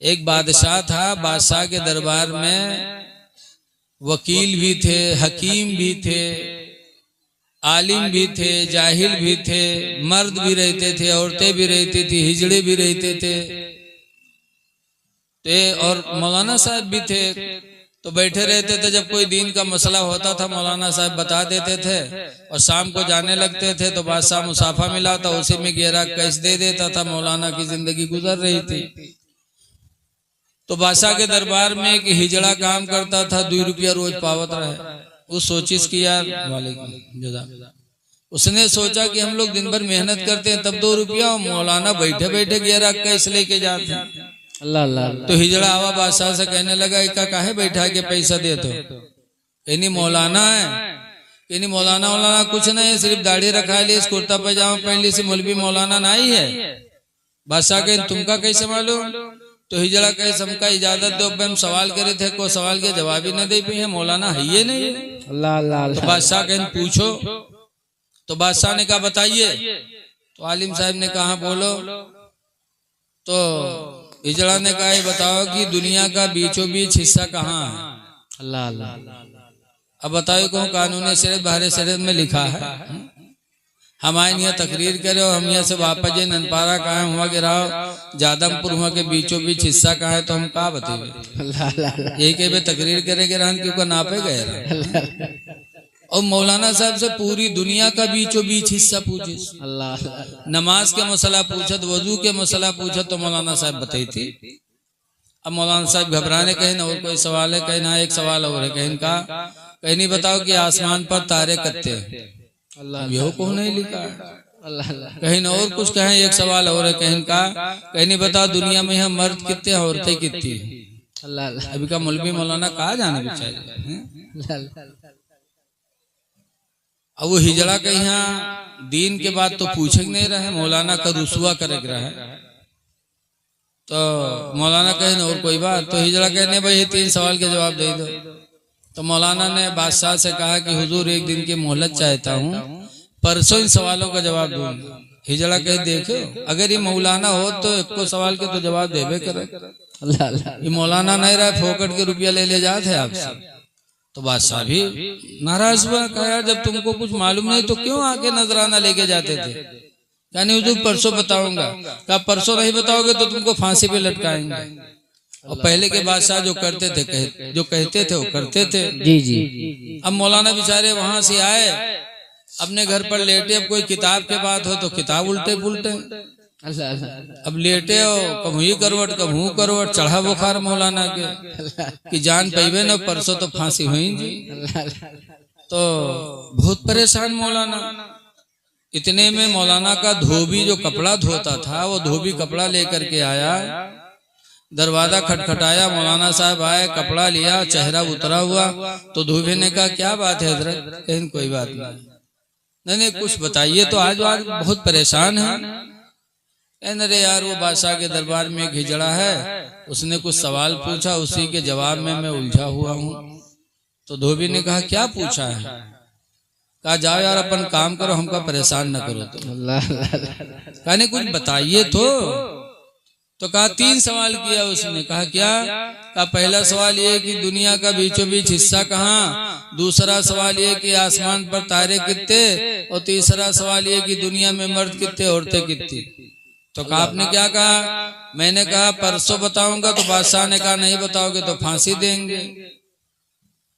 एक बादशाह था, बादशाह के दरबार में वकील भी थे, हकीम भी थे, आलिम भी थे, जाहिल भी थे, मर्द भी रहते थे, औरतें भी रहती थी, हिजड़े भी रहते थे, और मौलाना साहब भी थे। तो बैठे रहते थे, जब कोई दीन का मसला होता था मौलाना साहब बता देते थे, और शाम को जाने लगते थे तो बादशाह मुसाफा मिला था, उसी में 11 कैश दे देता था। मौलाना की जिंदगी गुजर रही थी। तो बादशाह के दरबार में एक हिजड़ा काम करता था, 2 रुपया रोज पावत रहे। वो सोचिस की यार उसने सोचा कि हम लोग दिन भर मेहनत करते हैं तब 2 रुपया, मौलाना बैठे बैठे 11 कैश लेके जाते हैं। अल्लाह अल्लाह। तो हिजड़ा आवा बादशाह से कहने लगा, इका काहे बैठा के पैसा दे तो? इन्हीं मौलाना है, इन्हीं मौलाना कुछ नहीं है, सिर्फ दाढ़ी रखा ली, कुर्ता पैजामा पहन ली, से मौलवी मौलाना नहीं है। बादशाह कहे तुमका कैसे मालूम? तो हिजड़ा कहे हमका इजाजत दो, हम सवाल करे थे, कोई सवाल के जवाब ही न दे पाए, मौलाना है ये नहीं। अल्लाह अल्लाह। तो बादशाह कहे पूछो। तो बादशाह ने कहा बताइए। तो आलिम साहब ने कहा बोलो। तो हिजड़ा ने कहा बताओ कि दुनिया का बीचों बीच हिस्सा कहाँ है? अल्लाह अल्लाह। अब बताओ कौन कानून शरीयत बाहर शरीयत में लिखा है? हम आए यहाँ तकरीर करे और हम यहाँ से वापस जे ननपारा कहा है, हुआ गिराओ जादमपुर हुआ के बीचों बीच हिस्सा कहाँ है, तो हम कहा बताइए? यही कहे तकरीर करेंगे रहन क्यों नापे गए। और मौलाना साहब से पूरी दुनिया का बीचों बीच हिस्सा पूछे, अल्लाह। नमाज के मसला पूछत, वजू के मसला पूछत, तो मौलाना साहब बताई थी। अब मौलाना साहब घबराने कहे ना और कोई सवाल है, कहे ना एक सवाल और है, कहे इनका कहीं नहीं बताओ कि आसमान पर तारे कत्ते? अल्लाह यो को नहीं लिखा अल्लाह। कहीं ना और कुछ कहें, एक सवाल और है, कहीं का कहीं नहीं बताओ दुनिया में यहाँ मर्द कितने हैं औरतें कितनी? अल्लाह। अभी का मौलवी मौलाना कहा जाने बेचारे। अब वो हिजड़ा के यहाँ दीन के बाद तो पूछे नहीं रहे, मौलाना का रुसवा करे रहे। तो मौलाना कहे और कोई बात? तो हिजड़ा कहने भाई 3 सवाल के जवाब दे दो। तो मौलाना ने बादशाह से कहा कि हुजूर एक दिन की मोहलत चाहता हूँ, परसों इन सवालों का जवाब दूंगा। हिजड़ा कहे देखो अगर ये मौलाना हो तो एक को सवाल के तो जवाब देवे करे, ये मौलाना नहीं रहा फोकट के रुपया ले जाते आपसे। तो बादशाह भी नाराज हुआ, कहा जब तुमको कुछ मालूम नहीं तो क्यों आके नजराना लेके जाते थे? यानी हुजूर परसों बताऊंगा। कहा परसों नहीं बताओगे तो तुमको फांसी पे लटकाएंगे। और पहले के बादशाह जो करते थे जो कहते थे वो करते थे। जी जी। अब मौलाना बेचारे वहां से आए, अपने घर पर लेटे, अब कोई किताब के बात हो तो किताब उल्टे पुलटे, अब लेटे हो कब ही करवट कब हूँ करवट, चढ़ा बुखार मौलाना के कि जान पैबे न परसों तो फांसी हुई जी। तो बहुत परेशान मौलाना। इतने में मौलाना का धोबी जो कपड़ा धोता था वो धोबी कपड़ा लेकर के आया, दरवाजा खटखटाया, मौलाना साहब आए, कपड़ा लिया, चेहरा उतरा हुआ। तो धोबी ने कहा क्या बात है हजरत? कहीं कोई बात नहीं कुछ बताइए। तो आज बहुत परेशान है। अरे यार वो बादशाह के दरबार में एक हिजड़ा है, उसने कुछ सवाल पूछा, उसी के जवाब में मैं उलझा हुआ हूँ। तो धोबी ने कहा क्या पूछा है? कहा जाओ यार अपन काम करो, हमका परेशान न करो। तो कहने कुछ बताइए तो कहा 3 सवाल किया उसने। कहा क्या? कहा पहला सवाल ये कि दुनिया का बीचों बीच हिस्सा कहाँ, दूसरा सवाल ये कि आसमान पर तारे कितने, और तीसरा सवाल ये कि दुनिया में मर्द कितने औरतें कितनी। तो कहा आपने क्या कहा? मैंने कहा परसों बताऊंगा। तो बादशाह ने कहा नहीं बताओगे तो फांसी देंगे।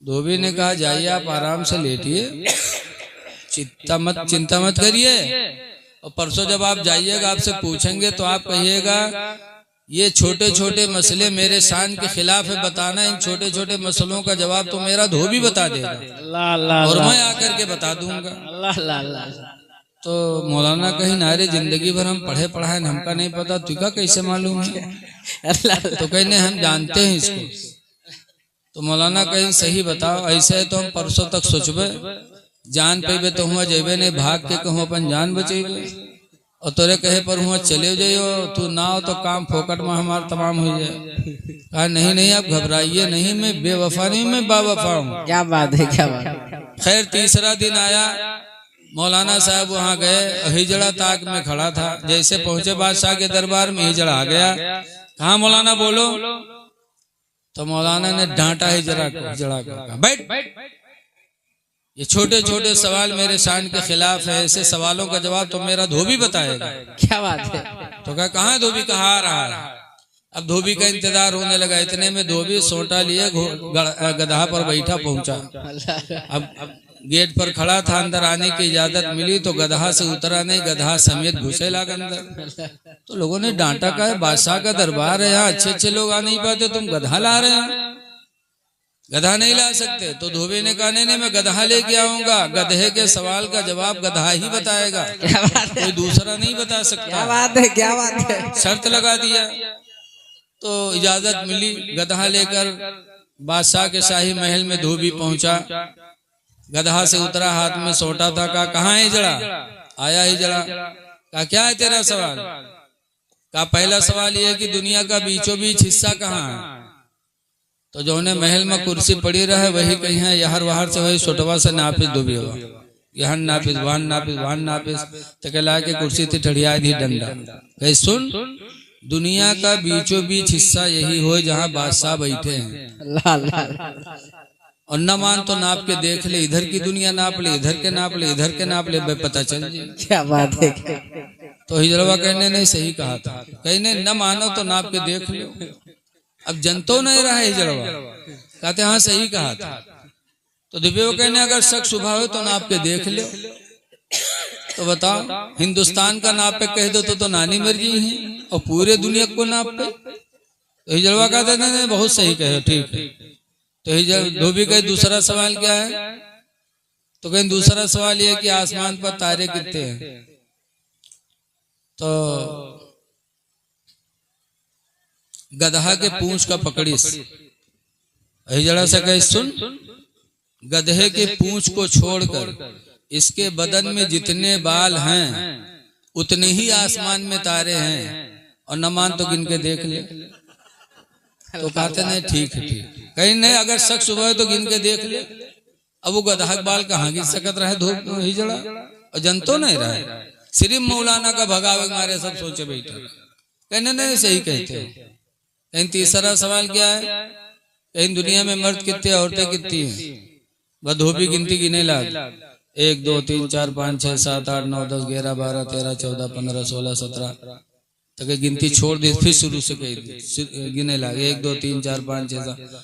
धोबी ने कहा जाइए आप आराम से लेटिए, चिंता मत करिए, और परसों जब आप जाइएगा आपसे पूछेंगे तो आप कहिएगा ये छोटे छोटे मसले मेरे शान के खिलाफ है, बताना इन छोटे छोटे मसलों का जवाब तो मेरा धोबी बता देगा और मैं आकर के बता दूंगा। तो मौलाना कहीं नारे जिंदगी भर हम पढ़े पढ़ाए हमका नहीं पता, तुझका कैसे मालूम है? तो कहने हम जानते हैं इसको। तो मौलाना कहीं सही बताओ, ऐसे है तो हम परसों तक सोचबे, जान पेबे तो हुआ जेबे नहीं, भाग के कहूँ अपन जान बचेबे, और तोरे कहे पर हुआ चले जाइयो, तू ना हो तो काम फोकट में हमारा तमाम हो जाए। कहा नहीं आप घबराइए नहीं, मैं बेवफा नहीं, मैं बावफा हूँ। क्या बात है, क्या बात। खैर तीसरा दिन आया, मौलाना साहब वहां गए, हिजड़ा ताक में खड़ा था। जैसे पहुंचे बादशाह के दरबार में, हिजड़ा आ गया, कहा मौलाना बोलो। तो मौलाना ने डांटा ही जरा कर, बैठ, ये छोटे छोटे सवाल मेरे शान के खिलाफ है, ऐसे सवालों का जवाब तो मेरा धोबी बताएगा। क्या बात है। तो कहाँ धोबी कहाँ आ रहा है। अब धोबी का इंतजार होने लगा, इतने में धोबी सोटा लिए गधा पर बैठा पहुंचा। अब गेट पर खड़ा था, अंदर आने की इजाजत मिली तो गधा से उतरा नहीं, गधा समेत घुसे लगा अंदर। तो लोगों ने डांटा, का बादशाह का दरबार है, यहाँ अच्छे अच्छे लोग आ नहीं पाते, तुम गधा ला रहे हैं, गधा नहीं ला सकते। तो धोबी ने कहा नहीं मैं गधा लेके आऊंगा, गधे के सवाल का जवाब गधा ही बताएगा, कोई दूसरा नहीं बता सकता। क्या बात है, क्या बात है। शर्त लगा दिया। तो इजाजत मिली, गधा लेकर बादशाह के शाही महल में धोबी पहुंचा। गधा से उतरा, हाथ में सोटा था। कहा कहाँ है हिजड़ा। आया हिजड़ा। कहा क्या है तेरा सवाल। कहा पहला सवाल यह है कि दुनिया का बीचों बीच हिस्सा कहाँ है। तो जो ने महल में कुर्सी पड़ी रहे वही कहीं है, यहर वहार से वही छोटवा से नापिस धोबी होगा, यहाँ नापिस वाहन नापिस तो कहला के कुर्सी थी ठड़िया दी डंडा। कही सुन, दुनिया का बीचों बीच हिस्सा यही हो जहाँ बादशाह बैठे हैं, और न मान तो नाप के देख ले, इधर की दुनिया नाप ले, इधर के नाप ले, इधर के नाप ले, पता चल जाए। क्या बात है। तो हिजड़वा कहने नहीं सही कहा था। कहने न मानो तो नाप के देख लो। अब जनतो नहीं रहा हिजड़वा, कहते हाँ सही कहा था। तो दिव्यो कहने अगर शक शुभा हो तो नाप के देख लो। तो बताओ, हिंदुस्तान का नाप पे कह दो तो नानी मर्जी है, और पूरे दुनिया को नाप पे। तो हिजड़वा कहते नहीं बहुत सही कहे, ठीक है। तो धोबी का दूसरा सवाल क्या है। तो कहीं दूसरा सवाल ये कि आसमान पर तारे कितने हैं। तो गधा के पूंछ का पकड़िस। हिजड़ा से कहे सुन, गधे के पूंछ को छोड़कर इसके बदन में जितने बाल हैं उतने ही आसमान में तारे हैं, और न मान तो गिन के देख ले। तो कहते नहीं ठीक है, ठीक। कहीं नहीं अगर शक सुबह है तो गिन के देख ले। अब वो गधा बाल कहाँ गिन सकत रहे धूप हिजड़ा, और जनतो नहीं रहा, सिर्फ मौलाना का भगावे मारे सब सोचे बैठे। कहने नहीं सही कहते हो। कहीं तीसरा सवाल क्या है। कहीं दुनिया में मर्द कितने औरतें कितनी हैं। वह धोबी गिनती गिने लाग, 1 2 3 4 5 6 7 8 9 10 11 12 13 14 15 16 17 तक गिनती छोड़ दी, फिर शुरू से कही गिने लगे 1 2 3 4 5 6 7।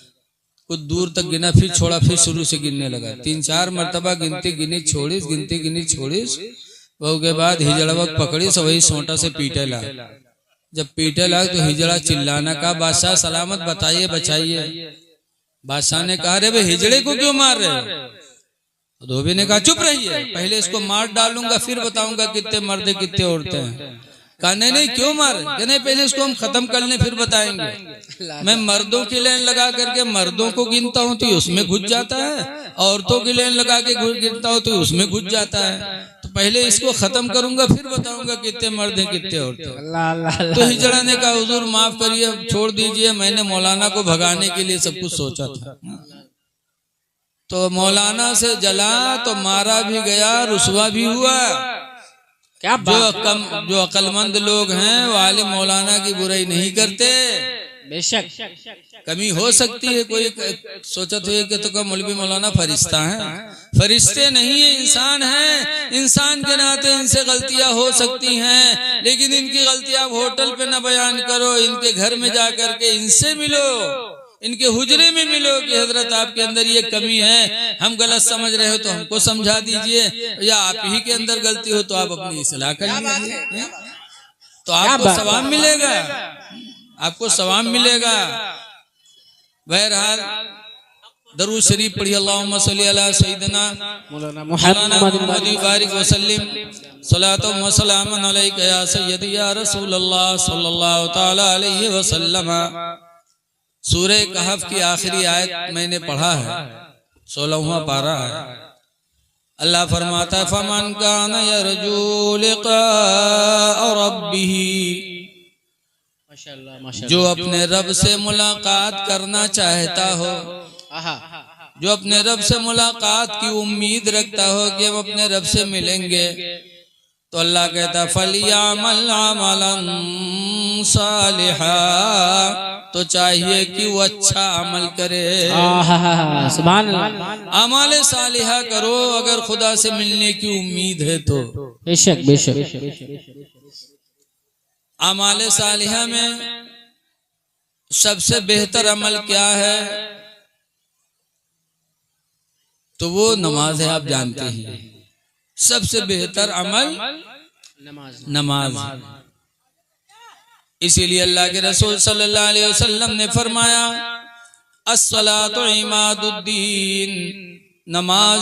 कुछ दूर तक गिना, फिर छोड़ा, फिर शुरू से गिनने लगा। 3-4 मरतबा गिनती गिनी छोड़ीस, गिनती गिनी छोड़ीस। वो के बाद हिजड़वा पकड़ी से वही सोटा से पीटे ला। जब पीटे ला तो हिजड़ा चिल्लाना का बादशाह सलामत बताइए बचाइए। बादशाह ने कहा रे भाई हिजड़े को क्यों मार रहे हो। तो धोबी ने कहा चुप रहिए, पहले इसको मार डालूंगा फिर बताऊंगा कितने मर्द कितने औरतें हैं। कहा नहीं क्यों मारे। नहीं पहले इसको हम खत्म कर लें फिर बताएंगे। मैं मर्दों की लाइन लगा करके मर्दों को गिनता हूँ तो उसमें घुस जाता है, औरतों की लाइन लगा के गिनता हूँ तो उसमें घुस जाता है। तो पहले इसको खत्म करूंगा फिर बताऊंगा कितने मर्द हैं कितने औरतें। तो हिजड़ा ने कहा हुजूर माफ करिए, छोड़ दीजिए, मैंने मौलाना को भगाने के लिए सब कुछ सोचा था। तो मौलाना से जला तो मारा भी गया, रुसवा भी हुआ। क्या जो अक्लमंद लोग हैं वो आलिम मौलाना की बुराई नहीं करते। बेशक कमी हो सकती है, कोई सोचत है कि तो मौलवी मौलाना फरिश्ता है। फरिश्ते नहीं है, इंसान है। इंसान के नाते इनसे गलतियां हो सकती हैं, लेकिन इनकी गलतियां आप होटल पे न बयान करो, इनके घर में जा करके इनसे मिलो, इनके हुजरे में मिलो कि हजरत आपके अंदर ये कमी है, हम गलत समझ रहे हो तो हमको समझा दीजिए, या आप ही के अंदर गलती हो तो आप अपनी इस्लाह कर लीजिए, तो आपको सवाब मिलेगा, आपको सवाब मिलेगा। बहरहाल दरूद शरीफ पढ़िए, अल्लाहुम्मा सल्ली अला सय्यिदना मौलाना मुहम्मद बारिक वसल्लिम सलातो व सलामन अलैका या सय्यदी या रसूल अल्लाह सल्लल्लाहु तआला अलैहि वसल्लम। सूरह कहफ की आखिरी आयत मैंने पढ़ा है, 16वां पारा है। अल्लाह फरमाता है फमन कान यरजू लिका रब्बिही, जो अपने रब से मुलाकात करना चाहता हो, जो अपने रब से मुलाकात की उम्मीद रखता हो कि हम अपने रब से मिलेंगे, तो अल्लाह कहता फलियामल अमलन सालिहा, तो चाहिए कि वो अच्छा अमल करे। सुभान अल्लाह। अमल सालिहा करो अगर खुदा से मिलने की उम्मीद है तो। बेशक बेशक। अमल सालिहा में सबसे बेहतर अमल क्या है? तो वो नमाज है, आप जानते हैं। सबसे बेहतर अमल नमाज। इसीलिए अल्लाह के रसूल सल्लल्लाहु अलैहि वसल्लम ने फरमाया अस्सलातु इमादुद्दीन, नमाज